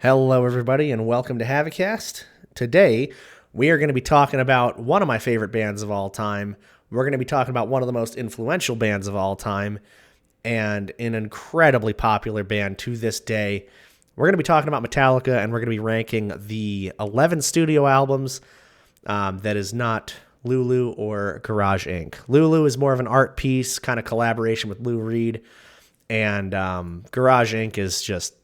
Hello, everybody, and welcome to HavoKast. Today, we are going to be talking about one of my favorite bands of all time. We're going to be talking about one of the most influential bands of all time and an incredibly popular band to this day. We're going to be talking about Metallica, and we're going to be ranking the 11 studio albums that is not LuLu or Garage Inc. LuLu is more of an art piece, kind of collaboration with Lou Reed, and Garage Inc. is just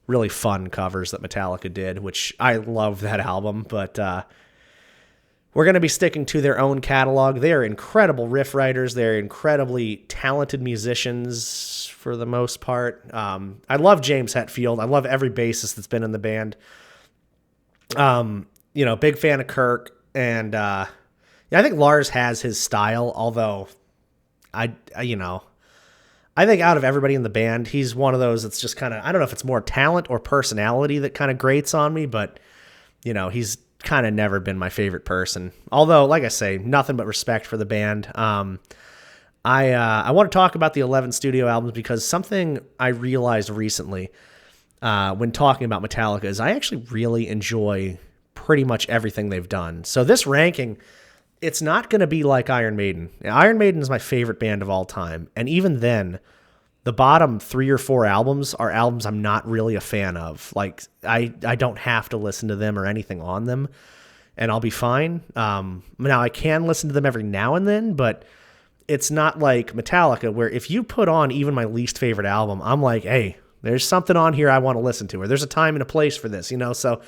really fun covers that Metallica did, which I love that album, but we're going to be sticking to their own catalog. They are incredible riff writers. They're incredibly talented musicians for the most part. I love James Hetfield. I love every bassist that's been in the band. Big fan of Kirk, and I think Lars has his style, although I think out of everybody in the band, he's one of those that's just kind of, I don't know if it's more talent or personality that kind of grates on me, but, he's kind of never been my favorite person. Although, like I say, nothing but respect for the band. I want to talk about the 11 studio albums because something I realized recently when talking about Metallica is I actually really enjoy pretty much everything they've done. So this ranking, it's not going to be like Iron Maiden. Iron Maiden is my favorite band of all time. And even then, the bottom 3 or 4 albums are albums I'm not really a fan of. Like, I don't have to listen to them or anything on them, and I'll be fine. Now, I can listen to them every now and then, but it's not like Metallica, where if you put on even my least favorite album, I'm like, hey, there's something on here I want to listen to, or there's a time and a place for this, So,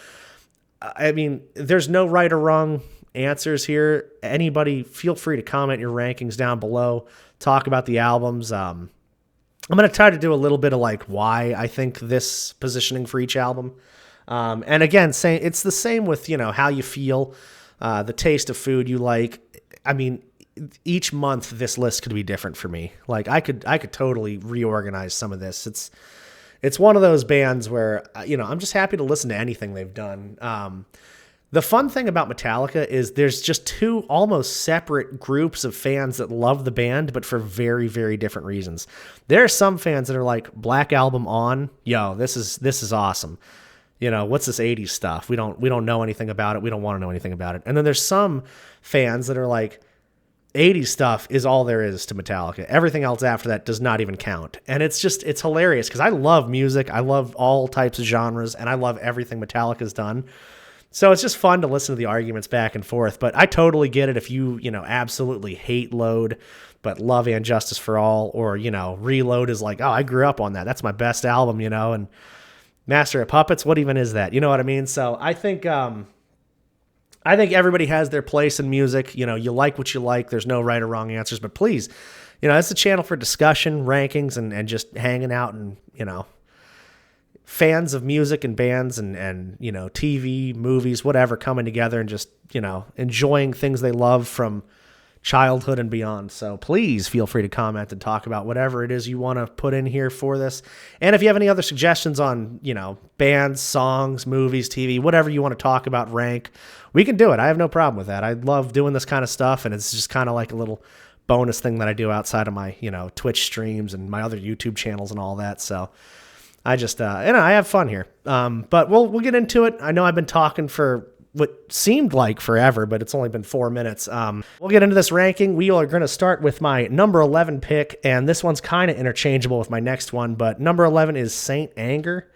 I mean, there's no right or wrong answers here. Anybody, feel free to comment your rankings down below. Talk about the albums. I'm going to try to do a little bit of like why I think this positioning for each album. And again, it's the same with, how you feel, the taste of food you like. I mean, each month this list could be different for me. Like I could totally reorganize some of this. It's one of those bands where, I'm just happy to listen to anything they've done. The fun thing about Metallica is there's just two almost separate groups of fans that love the band, but for very, very different reasons. There are some fans that are like, Black Album on, yo, this is awesome. What's this 80s stuff? We don't know anything about it. We don't want to know anything about it. And then there's some fans that are like, 80s stuff is all there is to Metallica. Everything else after that does not even count. And it's hilarious because I love music. I love all types of genres, and I love everything Metallica's done. So it's just fun to listen to the arguments back and forth. But I totally get it if you, absolutely hate Load, but love And Justice for All, or, Reload is like, oh, I grew up on that. That's my best album, and Master of Puppets, what even is that? You know what I mean? So I think everybody has their place in music. You like what you like. There's no right or wrong answers, but please, it's a channel for discussion, rankings, and just hanging out and, fans of music and bands and TV, movies, whatever, coming together and just, enjoying things they love from childhood and beyond. So please feel free to comment and talk about whatever it is you want to put in here for this. And if you have any other suggestions on, bands, songs, movies, TV, whatever you want to talk about, rank, we can do it. I have no problem with that. I love doing this kind of stuff, and it's just kind of like a little bonus thing that I do outside of my, Twitch streams and my other YouTube channels and all that. So I just, I have fun here. But we'll get into it. I know I've been talking for what seemed like forever, but it's only been 4 minutes. We'll get into this ranking. We are going to start with my number 11 pick, and this one's kind of interchangeable with my next one, but number 11 is Saint Anger.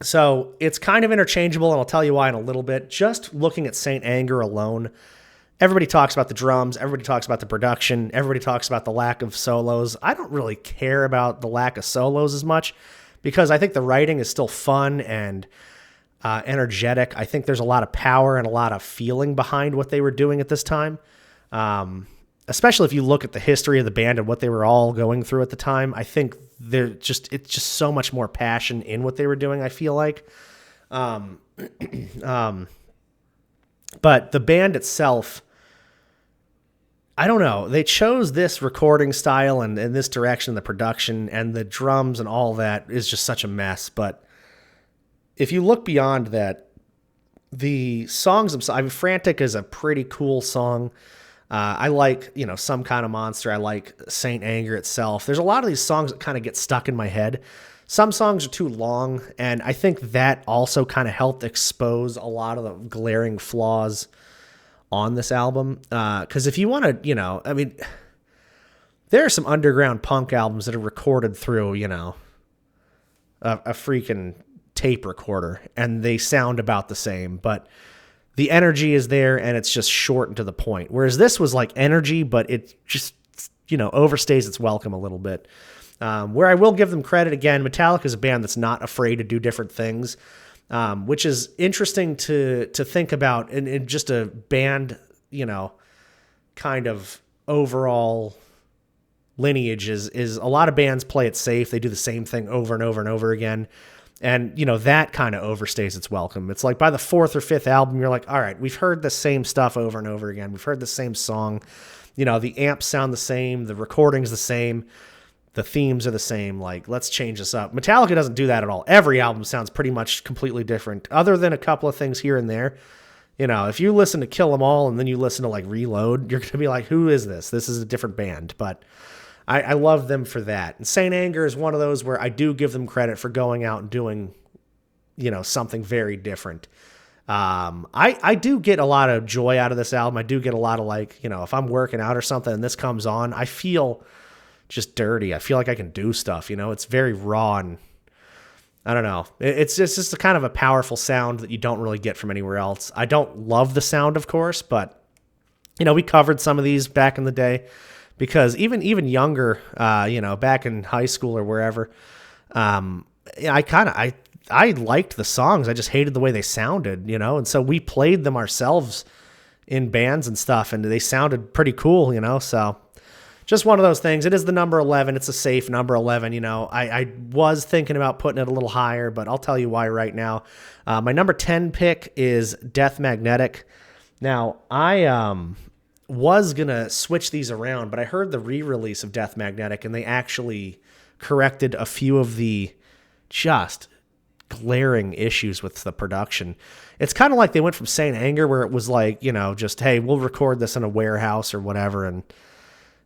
So it's kind of interchangeable, and I'll tell you why in a little bit. Just looking at Saint Anger alone, everybody talks about the drums, everybody talks about the production, everybody talks about the lack of solos. I don't really care about the lack of solos as much because I think the writing is still fun and energetic. I think there's a lot of power and a lot of feeling behind what they were doing at this time. Especially if you look at the history of the band and what they were all going through at the time. I think it's just so much more passion in what they were doing, I feel like. But the band itself, I don't know. They chose this recording style and this direction, the production and the drums and all that is just such a mess. But if you look beyond that, the songs themselves, I mean, Frantic is a pretty cool song. I like, Some Kind of Monster. I like Saint Anger itself. There's a lot of these songs that kind of get stuck in my head. some songs are too long, and I think that also kind of helped expose a lot of the glaring flaws on this album. Because if you want to, I mean, there are some underground punk albums that are recorded through, a freaking tape recorder, and they sound about the same, but the energy is there and it's just short and to the point. Whereas this was like energy, but it just, overstays its welcome a little bit. Where I will give them credit again, Metallica is a band that's not afraid to do different things, which is interesting to think about in just a band, kind of overall lineage is a lot of bands play it safe. They do the same thing over and over and over again. And, that kind of overstays its welcome. It's like by the fourth or fifth album, you're like, all right, we've heard the same stuff over and over again. We've heard the same song. The amps sound the same. The recording's the same. The themes are the same. Like, let's change this up. Metallica doesn't do that at all. Every album sounds pretty much completely different, other than a couple of things here and there. If you listen to Kill 'Em All and then you listen to like Reload, you're going to be like, who is this? This is a different band. But I love them for that. And Saint Anger is one of those where I do give them credit for going out and doing, something very different. I do get a lot of joy out of this album. I do get a lot of if I'm working out or something and this comes on, I feel just dirty. I feel like I can do stuff, it's very raw and I don't know. It's just a kind of a powerful sound that you don't really get from anywhere else. I don't love the sound, of course, but we covered some of these back in the day. Because even younger, back in high school or wherever, I liked the songs. I just hated the way they sounded, and so we played them ourselves in bands and stuff, and they sounded pretty cool, So just one of those things. It is the number 11. It's a safe number 11. I was thinking about putting it a little higher, but I'll tell you why right now. My number 10 pick is Death Magnetic. Now I was going to switch these around, but I heard the re-release of Death Magnetic and they actually corrected a few of the just glaring issues with the production. It's kind of like they went from Saint Anger where it was like, just, hey, we'll record this in a warehouse or whatever and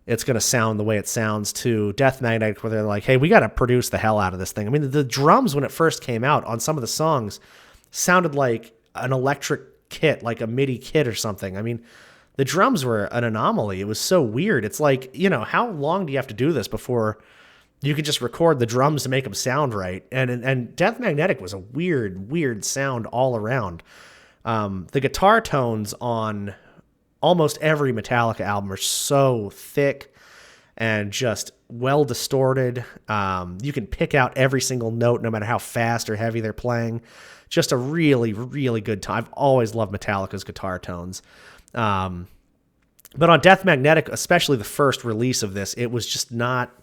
it's going to sound the way it sounds, to Death Magnetic where they're like, hey, we got to produce the hell out of this thing. I mean, the drums when it first came out on some of the songs sounded like an electric kit, like a MIDI kit or something. I mean, the drums were an anomaly. It was so weird. It's like, how long do you have to do this before you could just record the drums to make them sound right? And Death Magnetic was a weird sound all around. The guitar tones on almost every Metallica album are so thick and just well distorted. You can pick out every single note no matter how fast or heavy they're playing. Just a really, really good time. I've always loved Metallica's guitar tones. But on Death Magnetic, especially the first release of this, it was just not,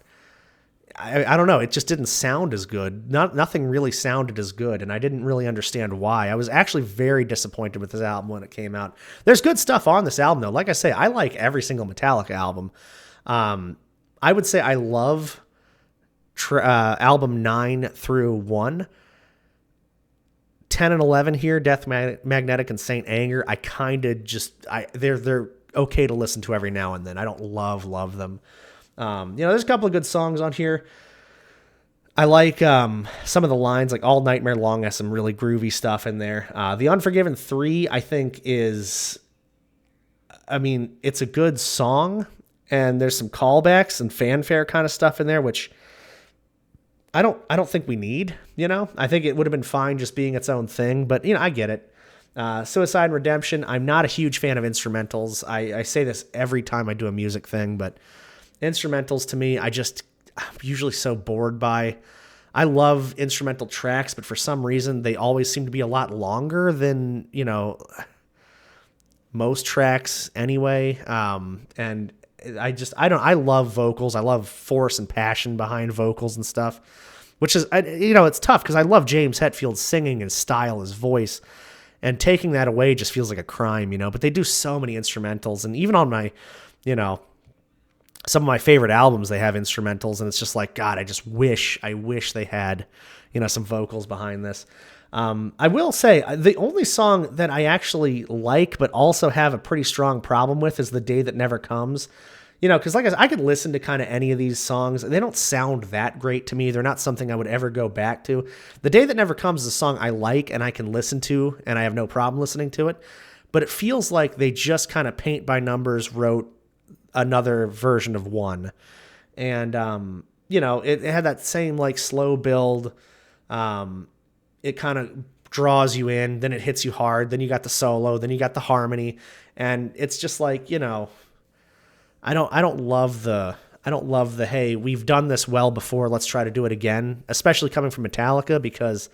I don't know, it just didn't sound as good. Nothing really sounded as good, and I didn't really understand why. I was actually very disappointed with this album when it came out. There's good stuff on this album, though. Like I say, I like every single Metallica album. I would say I love album 9 through 1. 10 and 11 here, Death Magnetic and Saint Anger, I kind of just, they're okay to listen to every now and then. I don't love them. There's a couple of good songs on here. I like some of the lines, like All Nightmare Long has some really groovy stuff in there. The Unforgiven 3, I think it's a good song, and there's some callbacks and fanfare kind of stuff in there, which I don't think we need, I think it would have been fine just being its own thing, but I get it. Suicide and Redemption, I'm not a huge fan of instrumentals. I say this every time I do a music thing, but instrumentals to me, I'm usually so bored by. I love instrumental tracks, but for some reason they always seem to be a lot longer than, most tracks anyway. And I love vocals. I love force and passion behind vocals and stuff, which is, it's tough because I love James Hetfield's singing and style, his voice, and taking that away just feels like a crime, but they do so many instrumentals. And even on my, some of my favorite albums, they have instrumentals, and it's just like, God, I wish they had, some vocals behind this. I will say the only song that I actually like, but also have a pretty strong problem with is The Day That Never Comes. because like I could listen to kind of any of these songs. They don't sound that great to me. They're not something I would ever go back to. The Day That Never Comes is a song I like and I can listen to, and I have no problem listening to it. But it feels like they just kind of paint by numbers wrote another version of one. And, it had that same like slow build. It kind of draws you in, then it hits you hard. Then you got the solo, then you got the harmony. And it's just like, I don't love the, hey, we've done this well before, let's try to do it again, especially coming from Metallica, because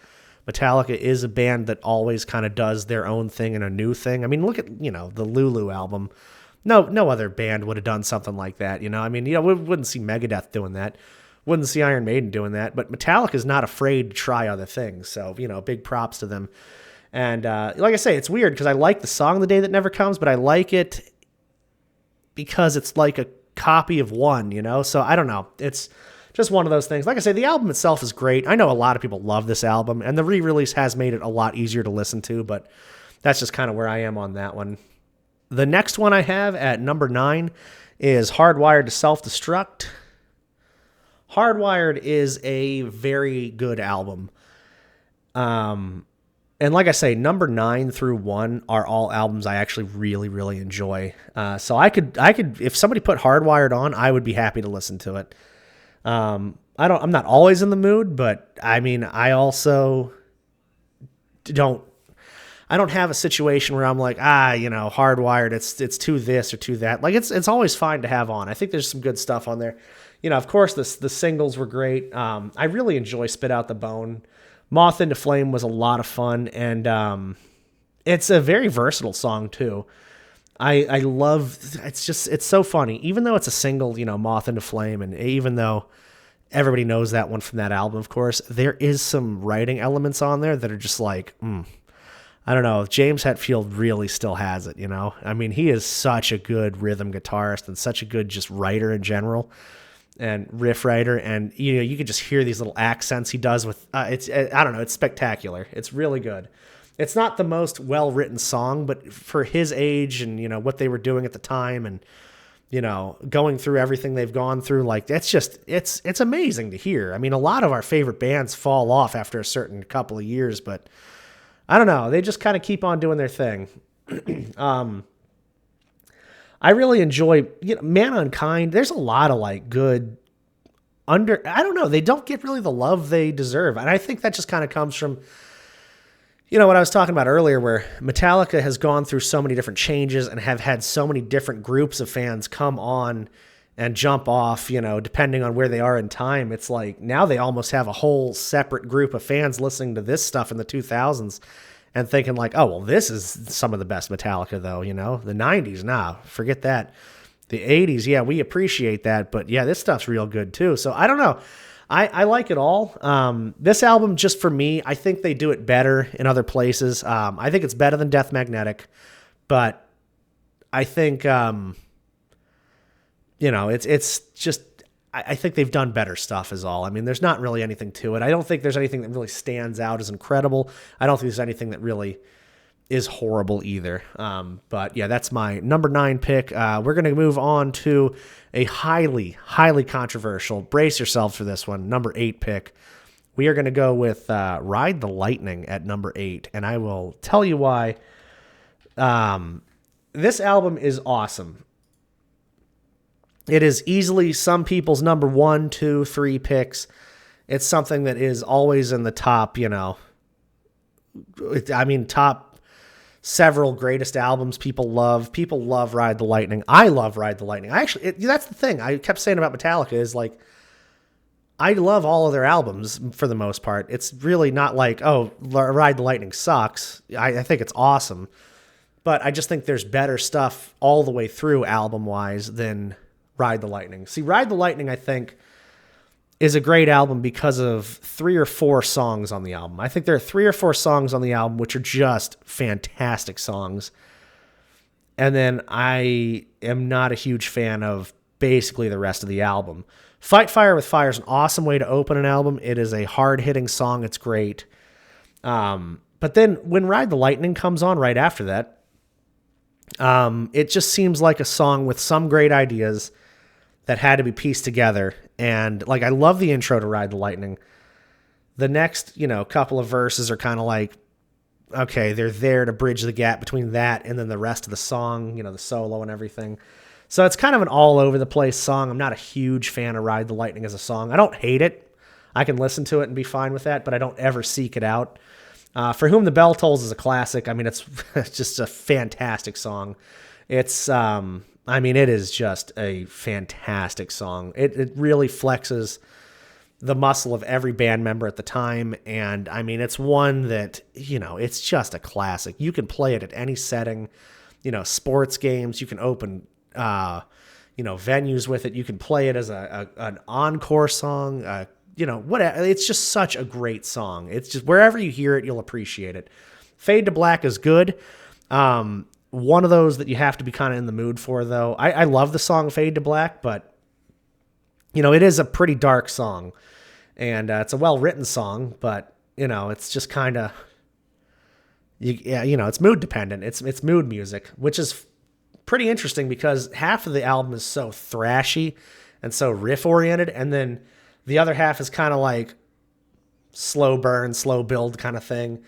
Metallica is a band that always kind of does their own thing and a new thing. I mean, look at, the LuLu album. No other band would have done something like that, I mean, we wouldn't see Megadeth doing that. Wouldn't see Iron Maiden doing that, but Metallica's not afraid to try other things. So, big props to them. And like I say, it's weird because I like the song The Day That Never Comes, but I like it because it's like a copy of one, So I don't know. It's just one of those things. Like I say, the album itself is great. I know a lot of people love this album, and the re-release has made it a lot easier to listen to, but that's just kind of where I am on that one. The next one I have at number 9 is Hardwired to Self-Destruct. Hardwired is a very good album. And like I say, number 9 through 1 are all albums I actually really, really enjoy. So I could, if somebody put Hardwired on, I would be happy to listen to it. I'm not always in the mood, but I mean, I also don't have a situation where I'm like, Hardwired, it's too this or too that. Like it's always fine to have on. I think there's some good stuff on there. Of course, the singles were great. I really enjoy Spit Out the Bone. Moth into Flame was a lot of fun, and it's a very versatile song too. I love, it's so funny. Even though it's a single, Moth into Flame, and even though everybody knows that one from that album, of course, there is some writing elements on there that are just like, I don't know. James Hetfield really still has it, I mean, he is such a good rhythm guitarist and such a good just writer in general. And riff writer, and you can just hear these little accents he does with I don't know, it's spectacular. It's really good. It's not the most well-written song, but for his age and what they were doing at the time, and going through everything they've gone through, like it's amazing to hear. I mean, a lot of our favorite bands fall off after a certain couple of years, but I don't know, they just kind of keep on doing their thing. I really enjoy, Man Unkind. There's a lot of like good I don't know, they don't get really the love they deserve. And I think that just kind of comes from, what I was talking about earlier, where Metallica has gone through so many different changes and have had so many different groups of fans come on and jump off, depending on where they are in time. It's like now they almost have a whole separate group of fans listening to this stuff in the 2000s. And thinking like, oh, well, this is some of the best Metallica, though, The 90s, nah, forget that. The 80s, yeah, we appreciate that. But, yeah, this stuff's real good, too. So, I don't know. I like it all. This album, just for me, I think they do it better in other places. I think it's better than Death Magnetic. But I think, it's just, I think they've done better stuff is all. I mean, there's not really anything to it. I don't think there's anything that really stands out as incredible. I don't think there's anything that really is horrible either. But yeah, that's my number 9 pick. We're going to move on to a highly, highly controversial, brace yourselves for this one, number 8 pick. We are going to go with Ride the Lightning at number 8. And I will tell you why. This album is awesome. It is easily some people's number 1, 2, 3 picks. It's something that is always in the top, top several greatest albums people love. People love Ride the Lightning. I love Ride the Lightning. That's the thing I kept saying about Metallica is like, I love all of their albums for the most part. It's really not like, oh, Ride the Lightning sucks. I think it's awesome. But I just think there's better stuff all the way through album-wise than Ride the Lightning. See, Ride the Lightning, I think, is a great album because of 3 or 4 songs on the album. I think there are 3 or 4 songs on the album which are just fantastic songs. And then I am not a huge fan of basically the rest of the album. Fight Fire with Fire is an awesome way to open an album. It is a hard-hitting song. It's great. But then when Ride the Lightning comes on right after that, it just seems like a song with some great ideas that had to be pieced together. And like, I love the intro to Ride the Lightning. The next, couple of verses are kind of like, okay, they're there to bridge the gap between that and then the rest of the song, the solo and everything. So it's kind of an all over the place song. I'm not a huge fan of Ride the Lightning as a song. I don't hate it. I can listen to it and be fine with that, but I don't ever seek it out. For Whom the Bell Tolls is a classic. I mean, it's just a fantastic song. It is just a fantastic song. It really flexes the muscle of every band member at the time. And I mean, it's one that, it's just a classic. You can play it at any setting, sports games. You can open, venues with it. You can play it as an encore song, whatever. It's just such a great song. It's just wherever you hear it, you'll appreciate it. Fade to Black is good. One of those that you have to be kind of in the mood for, though. I love the song Fade to Black, but it is a pretty dark song, and it's a well-written song, but it's just kind of, it's mood dependent. It's mood music, which is pretty interesting because half of the album is so thrashy and so riff oriented, and then the other half is kind of like slow burn, slow build kind of thing.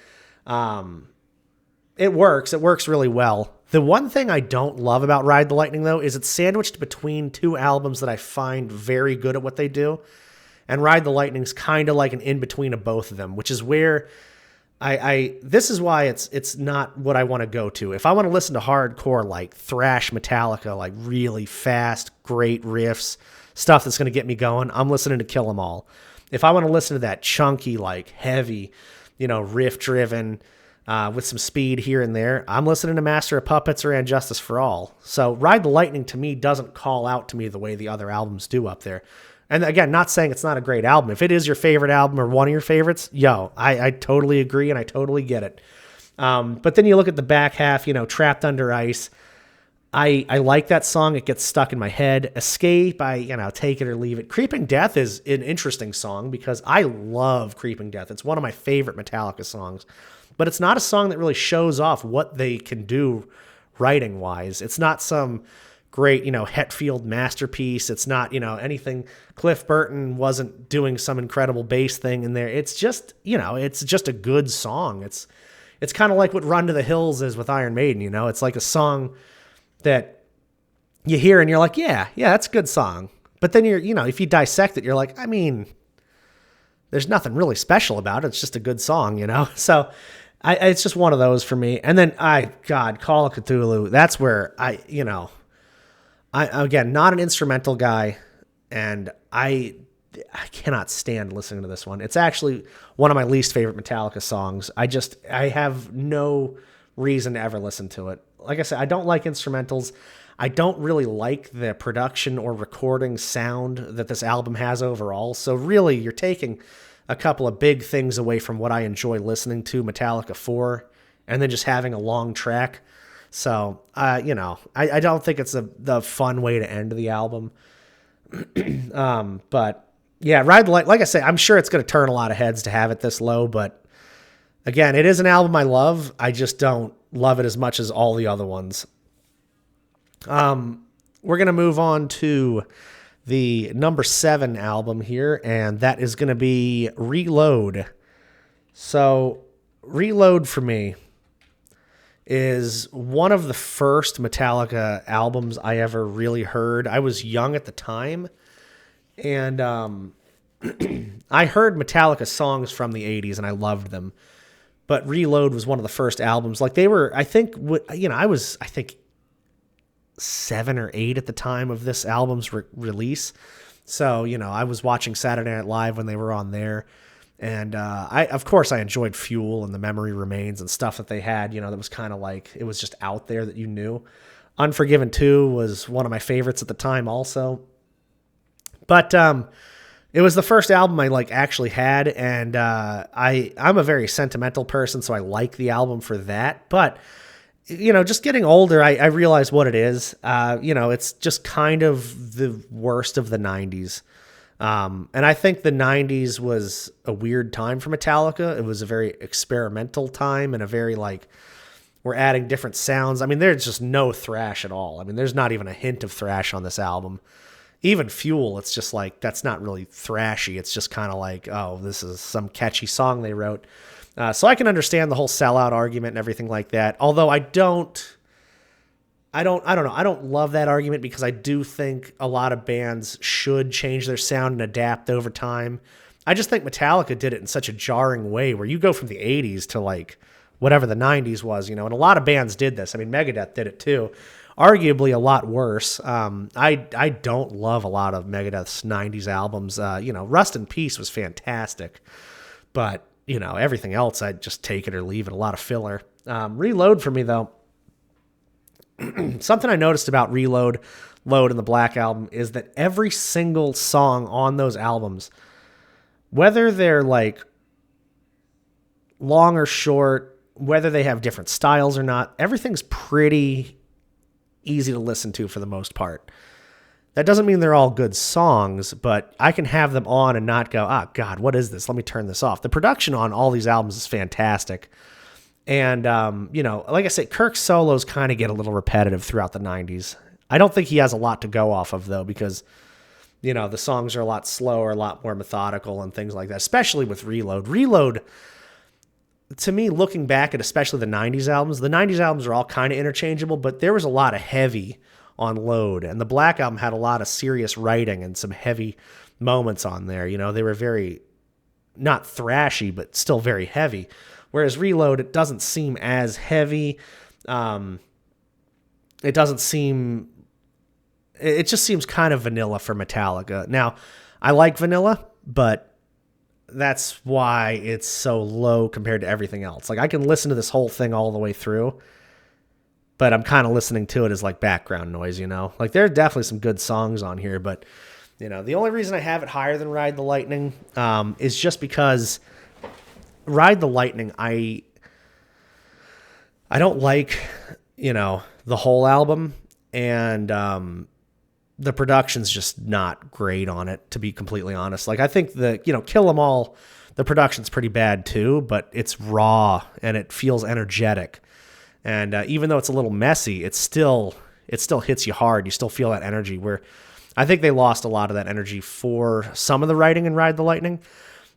It works. It works really well. The one thing I don't love about Ride the Lightning, though, is it's sandwiched between two albums that I find very good at what they do. And Ride the Lightning's kind of like an in-between of both of them, which is where this is why it's not what I want to go to. If I want to listen to hardcore, like thrash Metallica, like really fast, great riffs, stuff that's going to get me going, I'm listening to Kill 'Em All. If I want to listen to that chunky, like heavy, riff-driven, with some speed here and there, I'm listening to Master of Puppets or And Justice for All. So Ride the Lightning, to me, doesn't call out to me the way the other albums do up there. And again, not saying it's not a great album. If it is your favorite album or one of your favorites, I totally agree and I totally get it. But then you look at the back half, Trapped Under Ice. I like that song. It gets stuck in my head. Escape, take it or leave it. Creeping Death is an interesting song because I love Creeping Death. It's one of my favorite Metallica songs. But it's not a song that really shows off what they can do writing-wise. It's not some great, Hetfield masterpiece. It's not, anything. Cliff Burton wasn't doing some incredible bass thing in there. It's just, it's just a good song. It's kind of like what Run to the Hills is with Iron Maiden, It's like a song that you hear and you're like, yeah, that's a good song. But then if you dissect it, you're like, I mean, there's nothing really special about it. It's just a good song, So it's just one of those for me. And then Call of Cthulhu. That's where I again, not an instrumental guy, and I cannot stand listening to this one. It's actually one of my least favorite Metallica songs. I have no reason to ever listen to it. Like I said, I don't like instrumentals. I don't really like the production or recording sound that this album has overall. So really, you're taking a couple of big things away from what I enjoy listening to Metallica for, and then just having a long track. So, I don't think it's the fun way to end the album. But yeah, Ride the Light, like I say, I'm sure it's going to turn a lot of heads to have it this low, but again, it is an album I love. I just don't love it as much as all the other ones. We're going to move on to the number 7 album here, and that is going to be Reload. So Reload for me is one of the first Metallica albums I ever really heard. I was young at the time, and I heard Metallica songs from the 80s, and I loved them. But Reload was one of the first albums. Like, they were, I think, I was 7 or 8 at the time of this album's release. So, I was watching Saturday Night Live when they were on there. And of course, I enjoyed Fuel and The Memory Remains and stuff that they had, that was kind of like, it was just out there that you knew. Unforgiven 2 was one of my favorites at the time also. But it was the first album I actually had, and I'm a very sentimental person, so I like the album for that. But just getting older, I realize what it is. It's just kind of the worst of the 90s. And I think the 90s was a weird time for Metallica. It was a very experimental time and a very we're adding different sounds. I mean, there's just no thrash at all. I mean, there's not even a hint of thrash on this album. even Fuel, it's just like, that's not really thrashy. It's just kind of like, oh, this is some catchy song they wrote. So I can understand the whole sellout argument and everything like that. Although I don't know. I don't love that argument because I do think a lot of bands should change their sound and adapt over time. I just think Metallica did it in such a jarring way where you go from the 80s to like whatever the 90s was, and a lot of bands did this. I mean, Megadeth did it too. Arguably a lot worse. I don't love a lot of Megadeth's 90s albums. Rust in Peace was fantastic, but everything else, I'd just take it or leave it. A lot of filler. Reload for me though. Something I noticed about Reload, Load, and the Black Album is that every single song on those albums, whether they're like long or short, whether they have different styles or not, everything's pretty easy to listen to for the most part. That doesn't mean they're all good songs, but I can have them on and not go, God, what is this? Let me turn this off. The production on all these albums is fantastic. And, like I said, Kirk's solos kind of get a little repetitive throughout the 90s. I don't think he has a lot to go off of, though, because, the songs are a lot slower, a lot more methodical and things like that, especially with Reload. Reload, to me, looking back at especially the 90s albums are all kind of interchangeable, but there was a lot of heavy on Load, and the Black Album had a lot of serious writing and some heavy moments on there. They were very, not thrashy, but still very heavy. Whereas Reload, it doesn't seem as heavy. It just seems kind of vanilla for Metallica. Now, I like vanilla, but that's why it's so low compared to everything else. Like, I can listen to this whole thing all the way through, but I'm kind of listening to it as like background noise, Like, there are definitely some good songs on here, but, the only reason I have it higher than Ride the Lightning is just because Ride the Lightning, I don't like, the whole album, and the production's just not great on it, to be completely honest. Like, I think Kill 'Em All, the production's pretty bad too, but it's raw and it feels energetic. And even though it's a little messy, it still hits you hard. You still feel that energy, where I think they lost a lot of that energy for some of the writing in Ride the Lightning.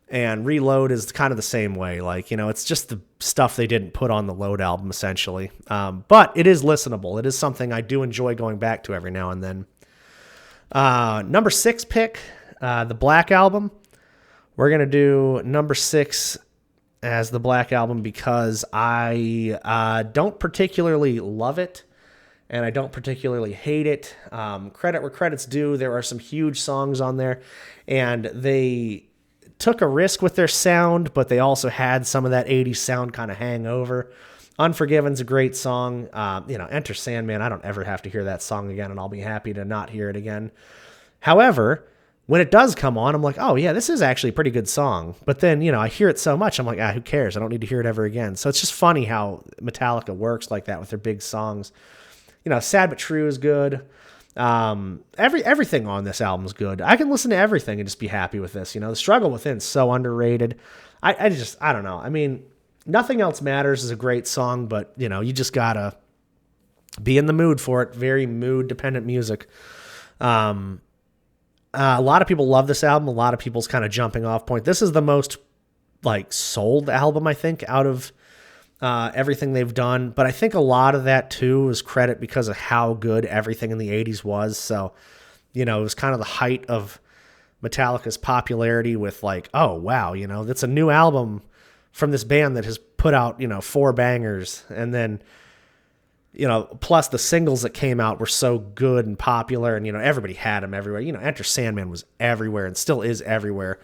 And Reload is kind of the same way. Like, it's just the stuff they didn't put on the Load album, essentially. But it is listenable. It is something I do enjoy going back to every now and then. Number 6 pick, the Black Album. We're going to do number 6 as the Black Album because I don't particularly love it, and I don't particularly hate it. Credit where credit's due. There are some huge songs on there, and they took a risk with their sound, but they also had some of that 80s sound kind of hangover. Unforgiven's a great song. Enter Sandman, I don't ever have to hear that song again, and I'll be happy to not hear it again. However, when it does come on, I'm like, oh yeah, this is actually a pretty good song. But then, I hear it so much, I'm like, who cares? I don't need to hear it ever again. So it's just funny how Metallica works like that with their big songs. Sad But True is good. Everything on this album is good. I can listen to everything and just be happy with this. The Struggle Within is so underrated. I don't know. I mean, Nothing Else Matters is a great song, but you just gotta be in the mood for it. Very mood dependent music. A lot of people love this album. A lot of people's kind of jumping off point. This is the most sold album, I think, out of everything they've done. But I think a lot of that too is credit because of how good everything in the 80s was. So, it was kind of the height of Metallica's popularity with oh, wow, that's a new album from this band that has put out, 4 bangers. And then, plus the singles that came out were so good and popular, and, everybody had them everywhere. Enter Sandman was everywhere and still is everywhere.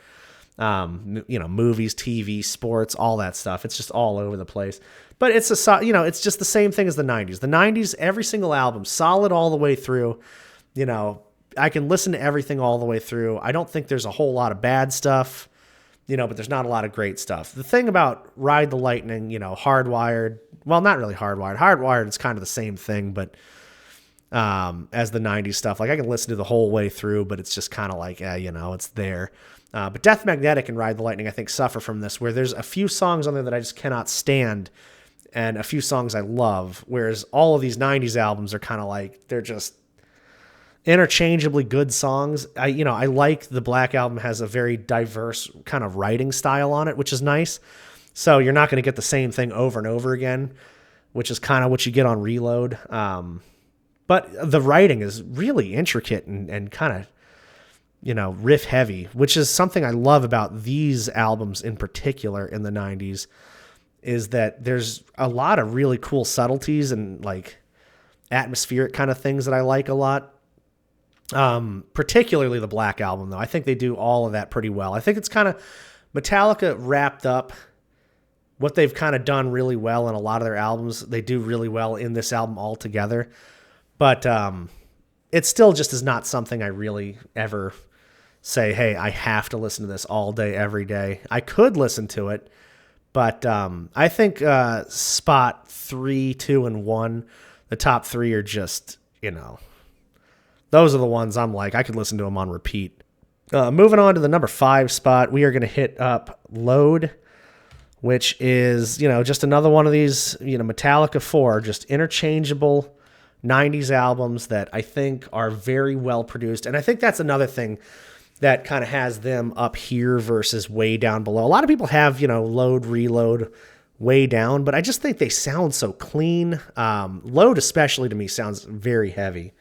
Movies, TV, sports, all that stuff. It's just all over the place. But it's it's just the same thing as the 90s. The 90s, every single album, solid all the way through. I can listen to everything all the way through. I don't think there's a whole lot of bad stuff, but there's not a lot of great stuff. The thing about Ride the Lightning, Hardwired, well, not really Hardwired. Hardwired is kind of the same thing, but as the 90s stuff. I can listen to the whole way through, but it's just kind of it's there. But Death Magnetic and Ride the Lightning, I think, suffer from this, where there's a few songs on there that I just cannot stand, and a few songs I love, whereas all of these 90s albums are kind of they're just, interchangeably good songs. I like the Black Album has a very diverse kind of writing style on it, which is nice. So you're not going to get the same thing over and over again, which is kind of what you get on Reload. But the writing is really intricate and kind of, riff heavy, which is something I love about these albums in particular in the 90s, is that there's a lot of really cool subtleties and like atmospheric kind of things that I like a lot. Particularly the Black Album, though. I think they do all of that pretty well. I think it's kind of Metallica wrapped up what they've kind of done really well in a lot of their albums. They do really well in this album altogether. But it still just is not something I really ever say, hey, I have to listen to this all day, every day. I could listen to it, but I think spot 3, 2, and 1, the top 3 are just, those are the ones I'm like, I could listen to them on repeat. Moving on to the number 5 spot, we are going to hit up Load, which is, just another one of these, Metallica 4, just interchangeable 90s albums that I think are very well produced. And I think that's another thing that kind of has them up here versus way down below. A lot of people have, Load, Reload way down, but I just think they sound so clean. Load especially to me sounds very heavy.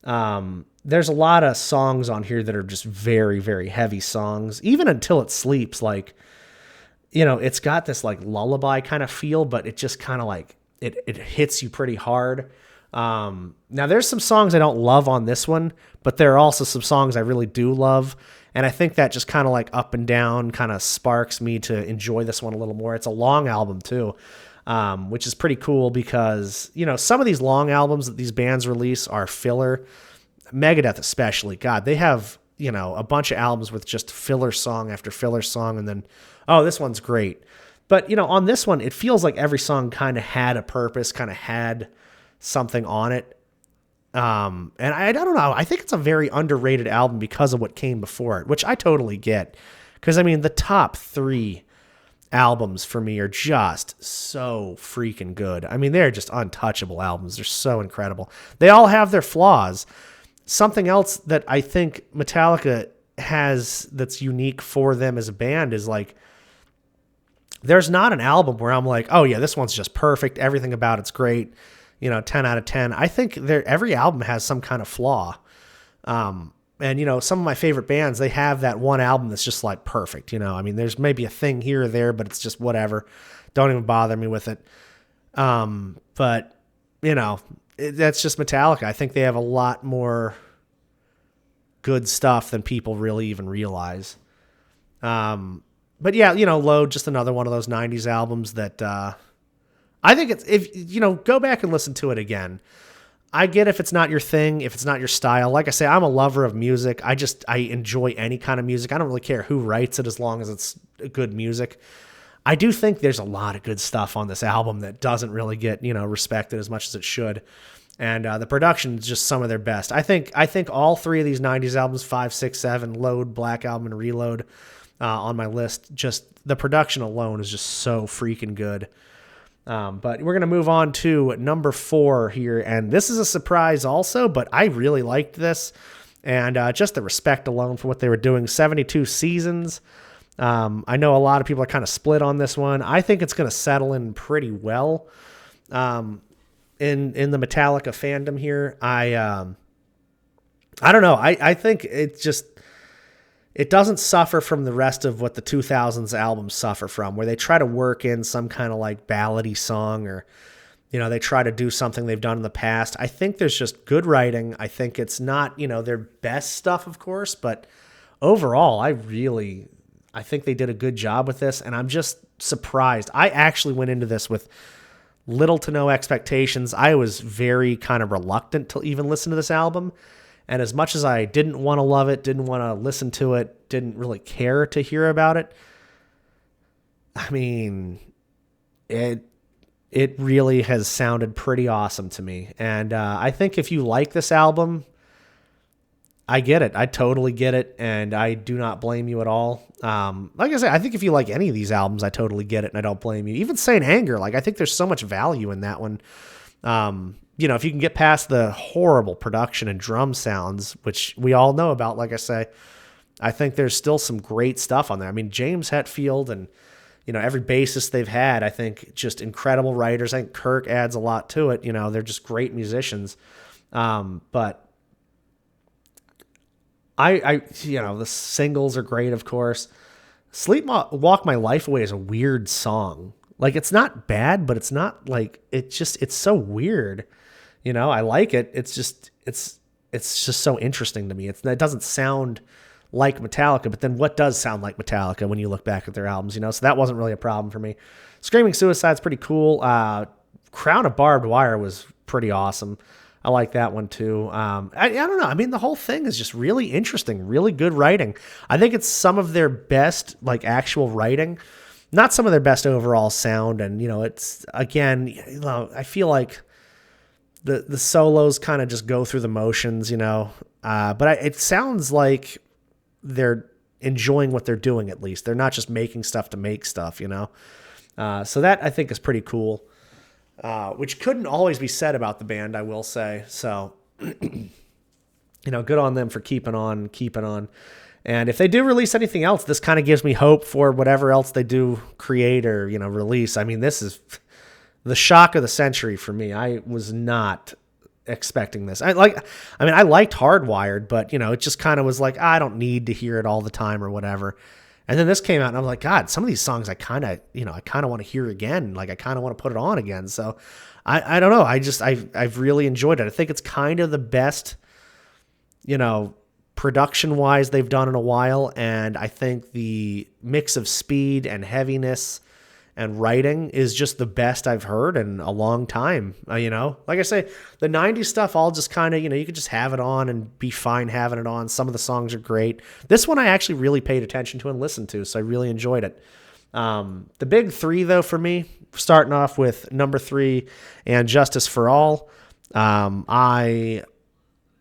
There's a lot of songs on here that are just very, very heavy songs, even Until It Sleeps. Like, it's got this like lullaby kind of feel, but it just kind of like, it hits you pretty hard. Now there's some songs I don't love on this one, but there are also some songs I really do love. And I think that just kind of like up and down kind of sparks me to enjoy this one a little more. It's a long album too, which is pretty cool because, some of these long albums that these bands release are filler. Megadeth especially, God, they have, a bunch of albums with just filler song after filler song. And then, oh, this one's great. But, on this one, it feels like every song kind of had a purpose, kind of had something on it. And I don't know. I think it's a very underrated album because of what came before it, which I totally get. Because, the top 3 albums for me are just so freaking good. They're just untouchable albums. They're so incredible. They all have their flaws. Something else that I think Metallica has that's unique for them as a band is like, there's not an album where I'm like, oh yeah, this one's just perfect. Everything about it's great. 10 out of 10. I think every album has some kind of flaw. And, some of my favorite bands, they have that one album that's just like perfect. There's maybe a thing here or there, but it's just whatever. Don't even bother me with it. But, that's just Metallica. I think they have a lot more good stuff than people really even realize. But yeah, Load, just another one of those 90s albums that, I think it's, if go back and listen to it again. I get if it's not your thing, if it's not your style. Like I say, I'm a lover of music. I enjoy any kind of music. I don't really care who writes it as long as it's good music. I do think there's a lot of good stuff on this album that doesn't really get, respected as much as it should. And the production is just some of their best. I think all 3 of these 90s albums, 5, 6, 7, Load, Black Album, and Reload on my list, just the production alone is just so freaking good. But we're going to move on to number 4 here. And this is a surprise also, but I really liked this. And just the respect alone for what they were doing. 72 Seasons. I know a lot of people are kind of split on this one. I think it's going to settle in pretty well in the Metallica fandom here. I don't know. I think it doesn't suffer from the rest of what the 2000s albums suffer from, where they try to work in some kind of like ballady song or, they try to do something they've done in the past. I think there's just good writing. I think it's not, their best stuff, of course, but overall, I think they did a good job with this, and I'm just surprised. I actually went into this with little to no expectations. I was very kind of reluctant to even listen to this album. And as much as I didn't want to love it, didn't want to listen to it, didn't really care to hear about it, it really has sounded pretty awesome to me. And I think if you like this album, I get it. I totally get it, and I do not blame you at all. Like I said, I think if you like any of these albums, I totally get it, and I don't blame you. Even Saint Anger, I think there's so much value in that one. if you can get past the horrible production and drum sounds, which we all know about, like I say, I think there's still some great stuff on there. I mean, James Hetfield and, every bassist they've had, I think just incredible writers. I think Kirk adds a lot to it. They're just great musicians. But the singles are great, of course. Walk My Life Away is a weird song. Like, it's not bad, but it's not like, it's so weird. I like it. It's just so interesting to me. It doesn't sound like Metallica, but then what does sound like Metallica when you look back at their albums, so that wasn't really a problem for me. Screaming Suicide's pretty cool. Crown of Barbed Wire was pretty awesome. I like that one too. I don't know. I mean, the whole thing is just really interesting, really good writing. I think it's some of their best, like, actual writing, not some of their best overall sound. And, it's, again, I feel like the solos kind of just go through the motions, but it sounds like they're enjoying what they're doing. At least they're not just making stuff to make stuff, so that I think is pretty cool, which couldn't always be said about the band, I will say. So, good on them for keeping on. And if they do release anything else, this kind of gives me hope for whatever else they do create or, release. I mean, this is the shock of the century for me. I was not expecting this. I liked Hardwired, but it just kind of was like, I don't need to hear it all the time or whatever. And then this came out and I'm like, God, some of these songs I kind of want to hear again. Like, I kind of want to put it on again. So I don't know. I've really enjoyed it. I think it's kind of the best, production wise they've done in a while. And I think the mix of speed and heaviness and writing is just the best I've heard in a long time. Like I say, the 90s stuff, all just kind of, you could just have it on and be fine having it on. Some of the songs are great. This one I actually really paid attention to and listened to, so I really enjoyed it. The big three, though, for me, starting off with number 3 and Justice for All. I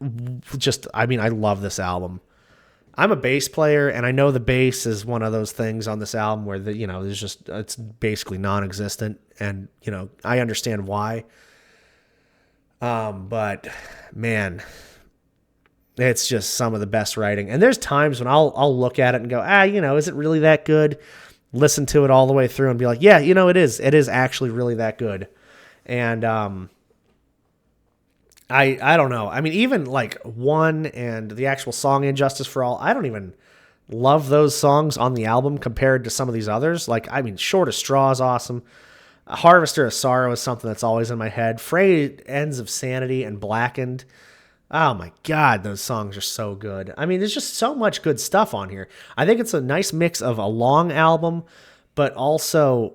love this album. I'm a bass player, and I know the bass is one of those things on this album where it's basically non-existent, and I understand why. But man, it's just some of the best writing. And there's times when I'll look at it and go, is it really that good? Listen to it all the way through and be like, yeah, it is. It is actually really that good. And I don't know. I mean, even like One and the actual song Injustice for All, I don't even love those songs on the album compared to some of these others. Like, I mean, Shortest Straw is awesome. Harvester of Sorrow is something that's always in my head. Frayed Ends of Sanity and Blackened. Oh my God, those songs are so good. I mean, there's just so much good stuff on here. I think it's a nice mix of a long album, but also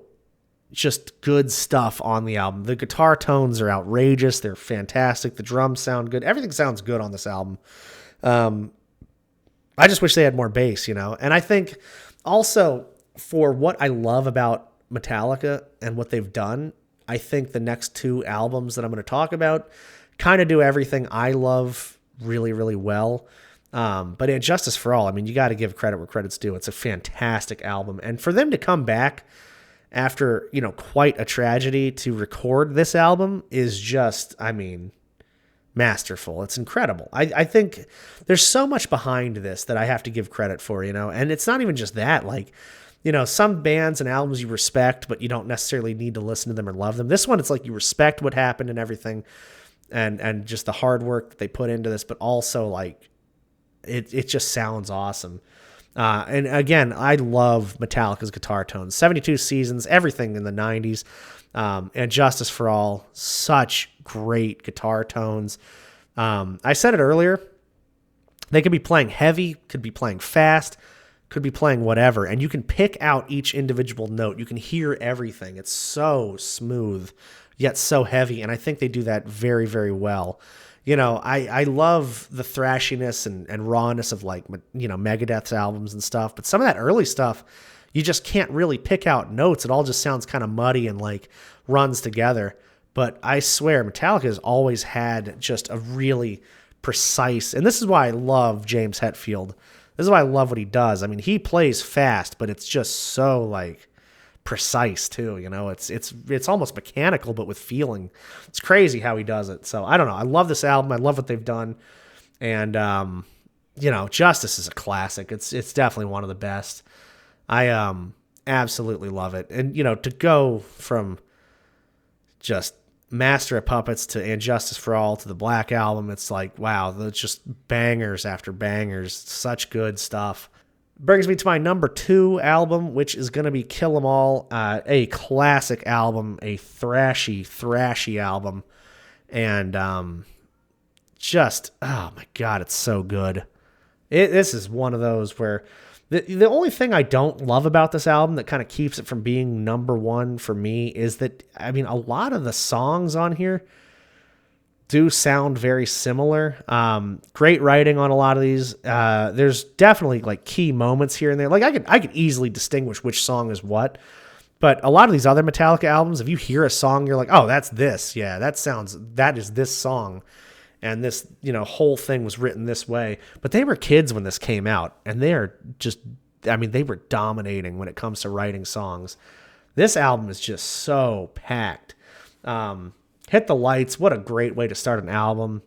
just good stuff on the album. The guitar tones are outrageous. They're fantastic. The drums sound good. Everything sounds good on this album. I just wish they had more bass, And I think also for what I love about Metallica and what they've done, I think the next 2 albums that I'm going to talk about kind of do everything I love really, really well. But Injustice for All, I mean, you got to give credit where credit's due. It's a fantastic album. And for them to come back after, quite a tragedy to record this album is just, I mean, masterful. It's incredible. I think there's so much behind this that I have to give credit for, and it's not even just that. Like, some bands and albums you respect, but you don't necessarily need to listen to them or love them. This one, it's like you respect what happened and everything, and just the hard work that they put into this, but also like it just sounds awesome. And again, I love Metallica's guitar tones. 72 Seasons, everything in the 90s, and Justice for All, such great guitar tones. I said it earlier, they could be playing heavy, could be playing fast, could be playing whatever, and you can pick out each individual note. You can hear everything. It's so smooth, yet so heavy, and I think they do that very, very well. I love the thrashiness and rawness of like, Megadeth's albums and stuff, but some of that early stuff, you just can't really pick out notes. It all just sounds kind of muddy and like runs together. But I swear Metallica has always had just a really precise, and this is why I love James Hetfield. This is why I love what he does. I mean, he plays fast, but it's just so like precise too. It's almost mechanical, but with feeling. It's crazy how he does it. So I don't know. I love this album. I love what they've done. And, Justice is a classic. It's definitely one of the best. I absolutely love it. And, to go from just Master of Puppets to And Justice for All to the Black Album, it's like, wow, that's just bangers after bangers. Such good stuff. Brings me to my number 2 album, which is going to be Kill 'Em All, a classic album, a thrashy album. And oh my God, it's so good. This is one of those where the only thing I don't love about this album that kind of keeps it from being number 1 for me is that, a lot of the songs on here do sound very similar. Great writing on a lot of these. There's definitely like key moments here and there. Like I could easily distinguish which song is what, but a lot of these other Metallica albums, if you hear a song, you're like, oh, that's this. Yeah, that is this song. And this, whole thing was written this way. But they were kids when this came out, and they were dominating when it comes to writing songs. This album is just so packed. Hit the Lights, what a great way to start an album.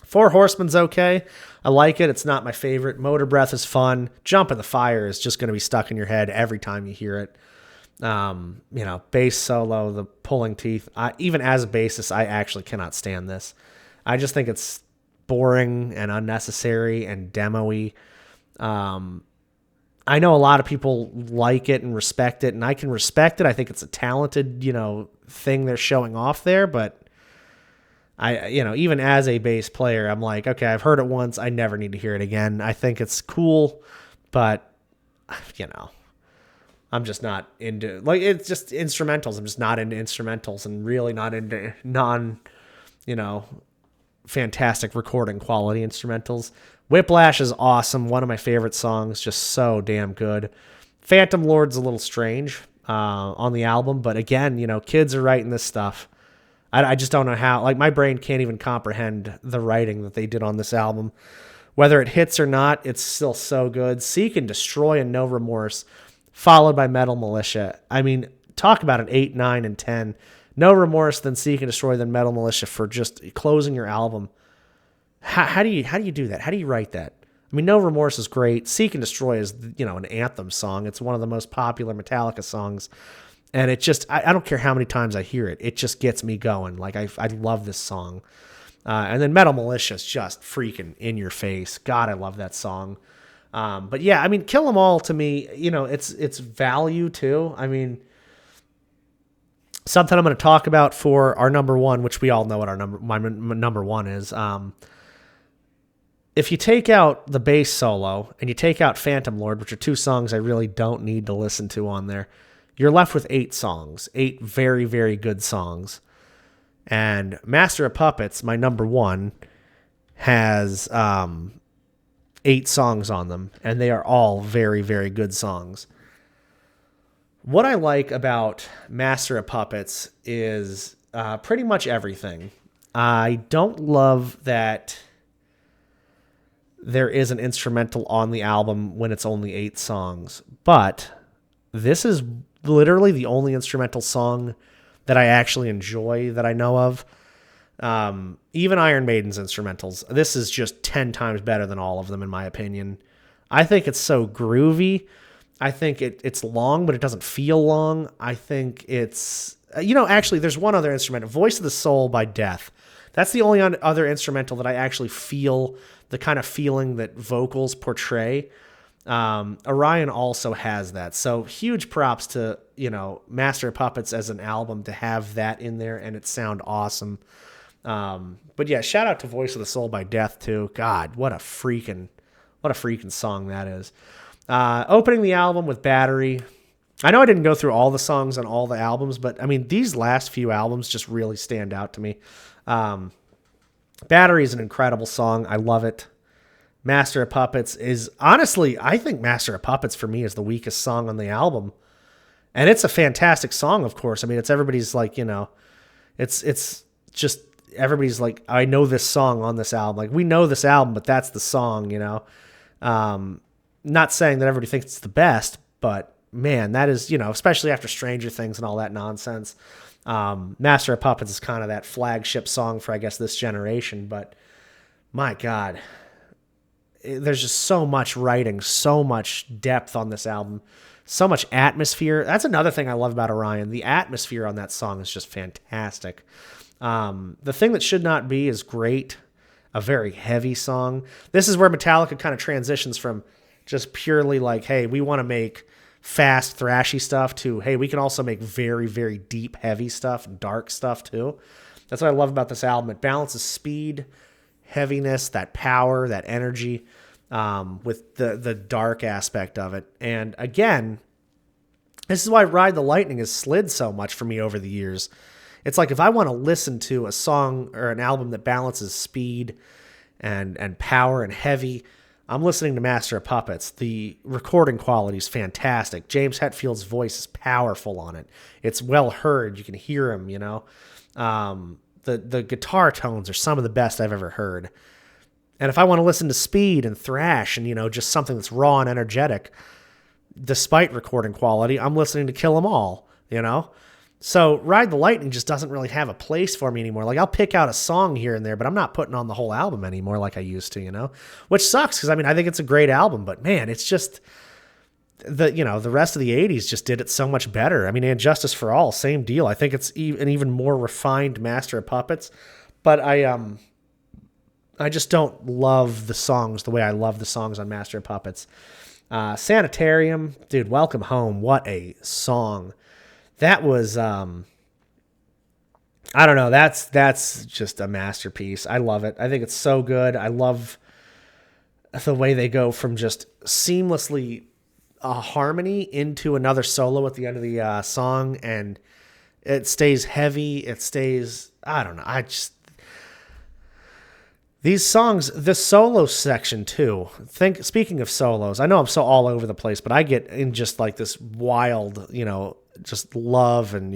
Four Horsemen's okay. I like it. It's not my favorite. Motor Breath is fun. Jump in the Fire is just going to be stuck in your head every time you hear it. Bass solo, the pulling teeth. Even as a bassist, I actually cannot stand this. I just think it's boring and unnecessary and demo-y. I know a lot of people like it and respect it, and I can respect it. I think it's a talented, thing they're showing off there, but even as a bass player, I'm like, okay, I've heard it once. I never need to hear it again. I think it's cool, but I'm just not into, it's just instrumentals. I'm just not into instrumentals and really not into fantastic recording quality instrumentals. Whiplash is awesome. One of my favorite songs, just so damn good. Phantom Lord's a little strange on the album, but again, kids are writing this stuff. I just don't know how, my brain can't even comprehend the writing that they did on this album. Whether it hits or not, it's still so good. Seek and Destroy and No Remorse, followed by Metal Militia. Talk about an 8, 9, and 10. No Remorse, then Seek and Destroy, then Metal Militia for just closing your album. How do you do that? How do you write that? No Remorse is great. Seek and Destroy is, an anthem song. It's one of the most popular Metallica songs. And it just, I don't care how many times I hear it. It just gets me going. I love this song. And then Metal Militia is just freaking in your face. God, I love that song. But yeah, Kill 'Em All to me, it's value too. Something I'm going to talk about for our number 1, which we all know what my number 1 is. If you take out the bass solo and you take out Phantom Lord, which are 2 songs I really don't need to listen to on there, you're left with 8 songs, 8 very, very good songs. And Master of Puppets, my number 1, has 8 songs on them, and they are all very, very good songs. What I like about Master of Puppets is pretty much everything. I don't love that there is an instrumental on the album when it's only 8 songs, but this is literally the only instrumental song that I actually enjoy that I know of. Even Iron Maiden's instrumentals, this is just 10 times better than all of them in my opinion. I think it's so groovy. I think it's long, but it doesn't feel long. I think it's, actually there's one other instrumental, Voice of the Soul by Death. That's the only other instrumental that I actually feel the kind of feeling that vocals portray. Orion also has that. So huge props to, Master of Puppets as an album to have that in there and it sound awesome. But yeah, shout out to Voice of the Soul by Death too. God, what a freaking song that is. Opening the album with Battery. I know I didn't go through all the songs on all the albums, but these last few albums just really stand out to me. Battery is an incredible song. I love it. Master of Puppets is, honestly, I think Master of Puppets for me is the weakest song on the album. And it's a fantastic song, of course. It's everybody's it's just everybody's like, I know this song on this album. We know this album, but that's the song, Not saying that everybody thinks it's the best, but man, that is, especially after Stranger Things and all that nonsense. Master of Puppets is kind of that flagship song for, I guess, this generation. But my God, there's just so much writing, so much depth on this album, so much atmosphere. That's another thing I love about Orion. The atmosphere on that song is just fantastic. The Thing That Should Not Be is great, a very heavy song. This is where Metallica kind of transitions from just purely like, hey, we want to make fast, thrashy stuff to, hey, we can also make very, very deep, heavy stuff, dark stuff too. That's what I love about this album. It balances speed, heaviness, that power, that energy, with the dark aspect of it. And again, this is why Ride the Lightning has slid so much for me over the years. It's like if I want to listen to a song or an album that balances speed and power and heavy, I'm listening to Master of Puppets. The recording quality is fantastic. James Hetfield's voice is powerful on it. It's well heard. You can hear him, The guitar tones are some of the best I've ever heard. And if I want to listen to speed and thrash and, just something that's raw and energetic, despite recording quality, I'm listening to Kill 'Em All, So Ride the Lightning just doesn't really have a place for me anymore. Like, I'll pick out a song here and there, but I'm not putting on the whole album anymore like I used to, which sucks because, I think it's a great album, but man, it's just the rest of the 80s just did it so much better. And Justice for All, same deal. I think it's an even more refined Master of Puppets, but I just don't love the songs the way I love the songs on Master of Puppets. Sanitarium, dude, Welcome Home, what a song. That was, I don't know, that's just a masterpiece. I love it. I think it's so good. I love the way they go from just seamlessly a harmony into another solo at the end of the song, and it stays heavy. It stays, I don't know, these songs, the solo section too. Speaking of solos, I know I'm so all over the place, but I get in just like this wild, just love and,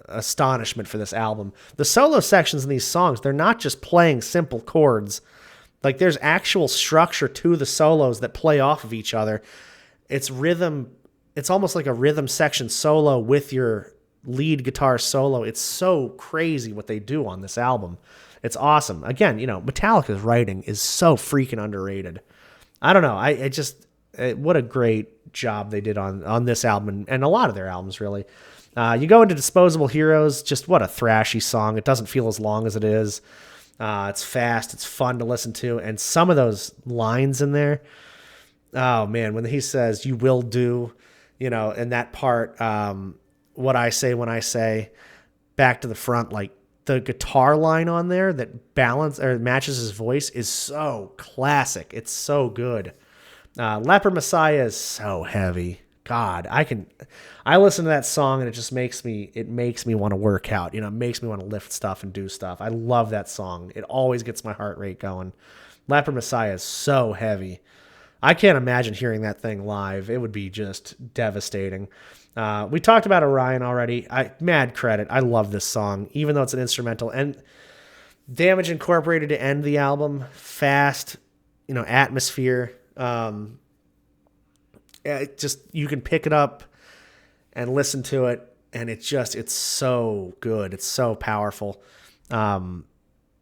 astonishment for this album. The solo sections in these songs, they're not just playing simple chords. Like, there's actual structure to the solos that play off of each other. It's rhythm. It's almost like a rhythm section solo with your lead guitar solo. It's so crazy what they do on this album. It's awesome. Again, Metallica's writing is so freaking underrated. I don't know. What a great job they did on this album and a lot of their albums, really. You go into Disposable Heroes, just what a thrashy song. It doesn't feel as long as it is. It's fast. It's fun to listen to. And some of those lines in there, oh, man, when he says, you will do, in that part, what I say when I say, back to the front, like, the guitar line on there that matches his voice is so classic. It's so good. Leper Messiah is so heavy. God, I listen to that song and it makes me want to work out. It makes me want to lift stuff and do stuff. I love that song. It always gets my heart rate going. Leper Messiah is so heavy. I can't imagine hearing that thing live. It would be just devastating. We talked about Orion already. Mad credit. I love this song, even though it's an instrumental. And Damage Incorporated to end the album. Fast, atmosphere. You can pick it up and listen to it, and it's so good. It's so powerful.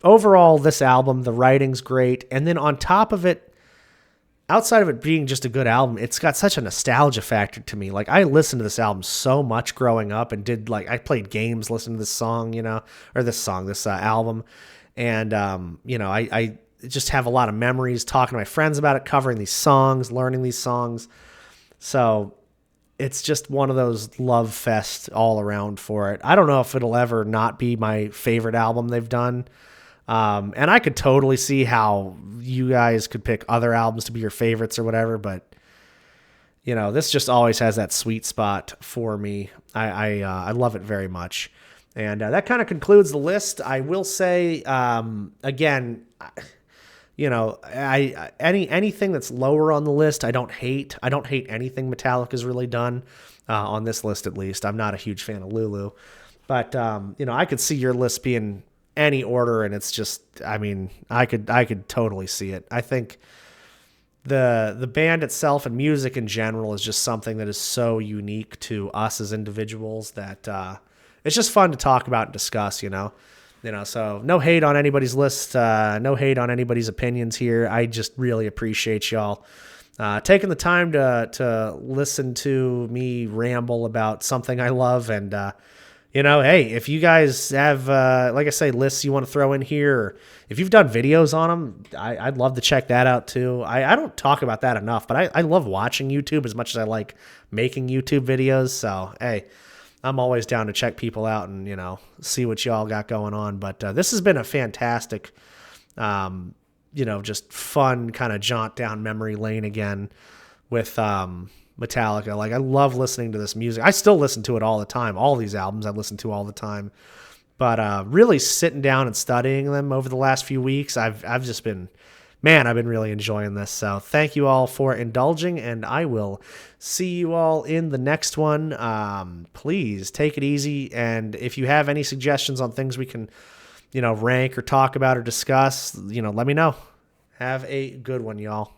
Overall, this album, the writing's great. And then on top of it, outside of it being just a good album, it's got such a nostalgia factor to me. Like, I listened to this album so much growing up and I played games listening to this song, this album. And, I just have a lot of memories talking to my friends about it, covering these songs, learning these songs. So it's just one of those love fest all around for it. I don't know if it'll ever not be my favorite album they've done. And I could totally see how you guys could pick other albums to be your favorites or whatever, but this just always has that sweet spot for me. I love it very much. And that kind of concludes the list. I will say, again, anything that's lower on the list, I don't hate. I don't hate anything Metallica's really done, on this list at least. I'm not a huge fan of LuLu, but I could see your list being any order, and it's just, I could totally see it. I think the band itself and music in general is just something that is so unique to us as individuals that it's just fun to talk about and discuss, you know. So no hate on anybody's list, no hate on anybody's opinions here. I just really appreciate y'all taking the time to listen to me ramble about something I love. And, hey, if you guys have, like I say, lists you want to throw in here, or if you've done videos on them, I'd love to check that out too. I don't talk about that enough, but I love watching YouTube as much as I like making YouTube videos. So, hey, I'm always down to check people out and, see what y'all got going on. But this has been a fantastic, just fun kind of jaunt down memory lane again with Metallica. Like, I love listening to this music. I still listen to it all the time. All these albums I listen to all the time. But really sitting down and studying them over the last few weeks, I've just been... Man, I've been really enjoying this. So thank you all for indulging, and I will see you all in the next one. Please take it easy. And if you have any suggestions on things we can, rank or talk about or discuss, let me know. Have a good one, y'all.